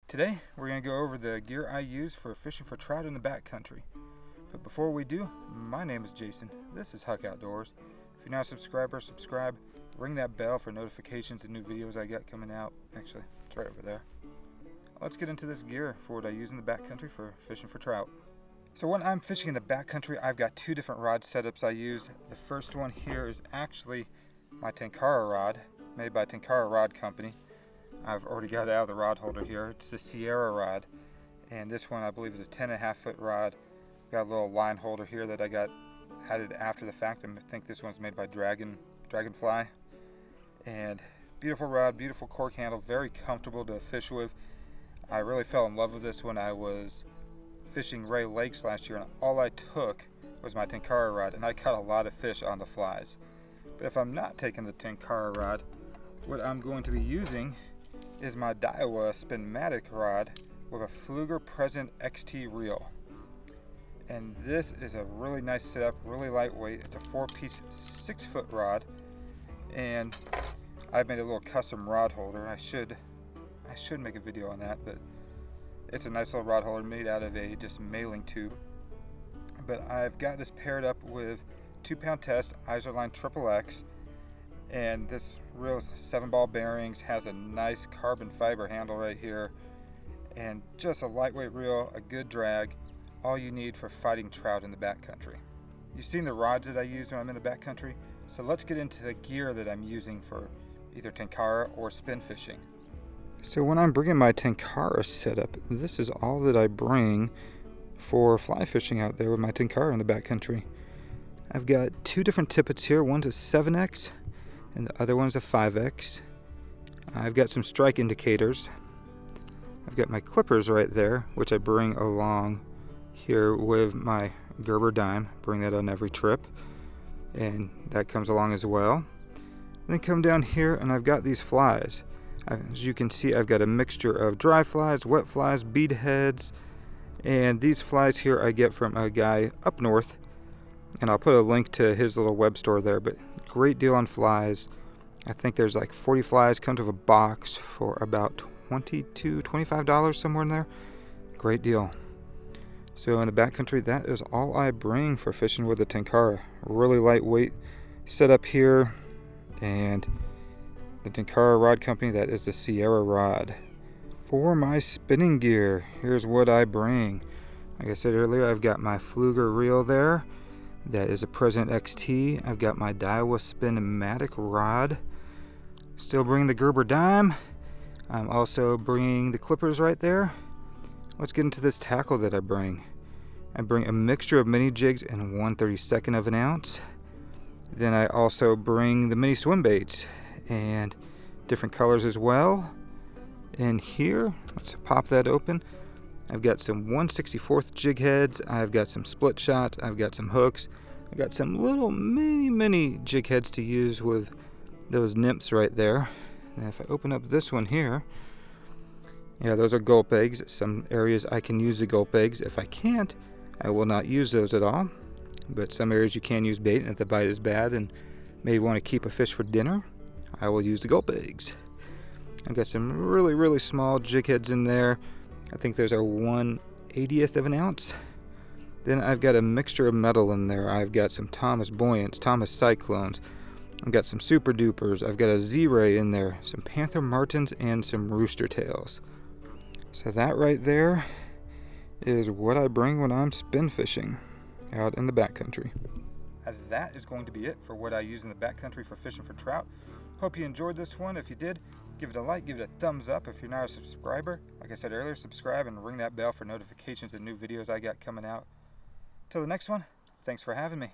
Today we're going to go over the gear I use for fishing for trout in the backcountry. But before we do, my name is Jason. This is Huck Outdoors. If you're not a subscriber, subscribe. Ring that bell for notifications of new videos I got coming out. Actually, it's right over there. Let's get into this gear for what I use in the backcountry for fishing for trout. So when I'm fishing in the backcountry, I've got two different rod setups I use. The first one here is actually my Tenkara rod, made by Tenkara Rod Company. I've already got it out of the rod holder here. It's the Sierra rod, and this one I believe is a 10.5 foot rod. Got a little line holder here that I got added after the fact. I think this one's made by Dragonfly. And beautiful rod, beautiful cork handle, very comfortable to fish with. I really fell in love with this when I was fishing Ray Lakes last year, and all I took was my Tenkara rod, and I caught a lot of fish on the flies. But if I'm not taking the Tenkara rod, what I'm going to be using is my Daiwa Spin-Matic Rod with a Pflueger Present XT reel. And this is a really nice setup, really lightweight. It's a 4-piece 6-foot rod, and I've made a little custom rod holder. I should make a video on that, but it's a nice little rod holder made out of a just mailing tube. But I've got this paired up with 2-pound test Izorline XXX, and this reel is 7-ball bearings, has a nice carbon fiber handle right here, and just a lightweight reel, a good drag, all you need for fighting trout in the backcountry. You've seen the rods that I use when I'm in the backcountry, so let's get into the gear that I'm using for either Tenkara or spin fishing. So when I'm bringing my Tenkara setup, this is all that I bring for fly fishing out there with my Tenkara in the backcountry. I've got two different tippets here. One's a 7X and the other one's a 5X. I've got some strike indicators. I've got my clippers right there, which I bring along here with my Gerber dime. Bring that on every trip, and that comes along as well. Then come down here and I've got these flies. As you can see, I've got a mixture of dry flies, wet flies, bead heads, and these flies here I get from a guy up north, and I'll put a link to his little web store there. But great deal on flies. I think there's like 40 flies, comes with a box for about $22-25, somewhere in there. Great deal. So in the backcountry, that is all I bring for fishing with the Tenkara. Really lightweight setup here, and the Tenkara Rod Company, that is the Sierra rod. For my spinning gear, here's what I bring. Like I said earlier, I've got my Pflueger reel there. That is a Present XT. I've got my Daiwa Spin-Matic Rod. Still bring the Gerber dime. I'm also bringing the clippers right there. Let's get into this tackle that I bring. I bring a mixture of mini jigs and 1/32 of an ounce. Then I also bring the mini swim baits and different colors as well. And here, let's pop that open. I've got some 1/64 jig heads. I've got some split shots. I've got some hooks. I've got some little mini jig heads to use with those nymphs right there. And if I open up this one here, yeah, those are Gulp Eggs. Some areas I can use the Gulp Eggs. If I can't, I will not use those at all. But some areas you can use bait, and if the bite is bad and maybe want to keep a fish for dinner, I will use the Gulp Eggs. I've got some really small jig heads in there. I think those are 1/80 of an ounce. Then I've got a mixture of metal in there. I've got some Thomas Buoyants, Thomas Cyclones. I've got some Super Dupers. I've got a Z-Ray in there, some Panther Martins, and some Rooster Tails. So that right there is what I bring when I'm spin fishing out in the backcountry. That is going to be it for what I use in the backcountry for fishing for trout. Hope you enjoyed this one. If you did, give it a like, give it a thumbs up. If you're not a subscriber, like I said earlier, subscribe and ring that bell for notifications of new videos I got coming out. Till the next one, thanks for having me.